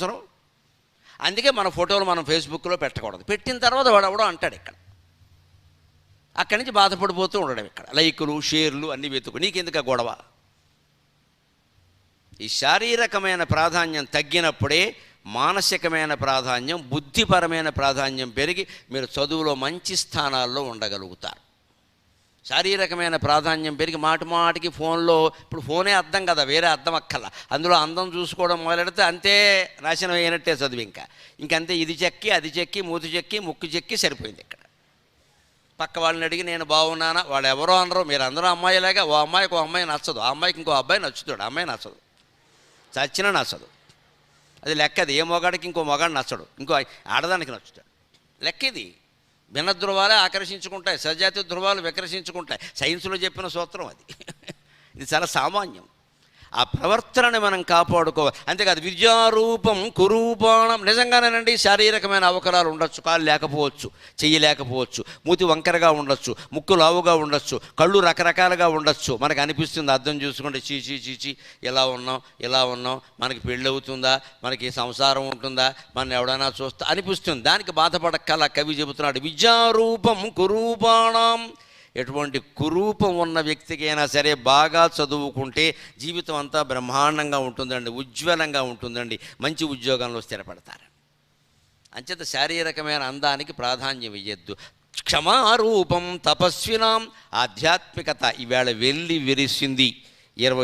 అవసరం. అందుకే మన ఫోటోలు మనం ఫేస్బుక్లో పెట్టకూడదు. పెట్టిన తర్వాత వాడు ఎవడో అంటాడు ఇక్కడ, అక్కడి నుంచి బాధపడిపోతూ ఉండడం. ఇక్కడ లైకులు షేర్లు అన్నీ వెతుకు, నీకెందుకు గొడవ? ఈ శారీరకమైన ప్రాధాన్యం తగ్గినప్పుడే మానసికమైన ప్రాధాన్యం, బుద్ధిపరమైన ప్రాధాన్యం పెరిగి మీరు చదువులో మంచి స్థానాల్లో ఉండగలుగుతారు. శారీరకమైన ప్రాధాన్యం పెరిగి మాటికి ఫోన్లో, ఇప్పుడు ఫోనే అద్దం కదా, వేరే అద్దం అక్కల, అందులో అందం చూసుకోవడం మొదలెడితే అంతే నాశనం అయినట్టే చదువు. ఇంకంతే, ఇది చెక్కి అది చెక్కి మూతి చెక్కి ముక్కు చెక్కి సరిపోయింది. ఇక్కడ పక్క వాళ్ళని అడిగి నేను బాగున్నానా, వాళ్ళు ఎవరో అనరు, మీరు అందరూ అమ్మాయిలాగా, ఓ అమ్మాయికి ఓ అమ్మాయి నచ్చదు, ఆ అమ్మాయికి ఇంకో అబ్బాయి నచ్చుతాడు, అమ్మాయి నచ్చదు, చచ్చినా నచ్చదు. అది లెక్క. అది ఏ మొగాడికి ఇంకో మొగాడు నచ్చడు, ఇంకో ఆడదానికి నచ్చుతాడు. లెక్క ఇది. భిన్న ధృవాలే ఆకర్షించుకుంటాయి, సజాతి ధృవాలు వికర్షించుకుంటాయి. సైన్స్లో చెప్పిన సూత్రం అది. ఇది చాలా సామాన్యం. ఆ ప్రవర్తనని మనం కాపాడుకోవాలి. అంతేకాదు, విద్యారూపం కురూపాణం. నిజంగానేనండి, శారీరకమైన అవకరాలు ఉండొచ్చు, కాళ్ళు లేకపోవచ్చు, చెయ్యి లేకపోవచ్చు, మూతి వంకరగా ఉండొచ్చు, ముక్కు లావుగా ఉండొచ్చు, కళ్ళు రకరకాలుగా ఉండొచ్చు. మనకు అనిపిస్తుంది, అర్థం చూసుకుంటే చీచి చీచి ఇలా ఉన్నాం, మనకి పెళ్ళి అవుతుందా, మనకి సంసారం ఉంటుందా, మన ఎవడైనా చూస్తా అనిపిస్తుంది. దానికి బాధపడక్కల. కవి చెబుతున్నాడు, విద్యారూపం కురూపాణం. ఎటువంటి కురూపం ఉన్న వ్యక్తికైనా సరే బాగా చదువుకుంటే జీవితం అంతా బ్రహ్మాండంగా ఉంటుందండి, ఉజ్వలంగా ఉంటుందండి, మంచి ఉద్యోగంలో స్థిరపడతారు. అంచేత శారీరకమైన అందానికి ప్రాధాన్యం ఇయ్యద్దు. క్షమారూపం తపస్వినాం. ఆధ్యాత్మికత ఈవేళ వెళ్ళి విరిసింది. 20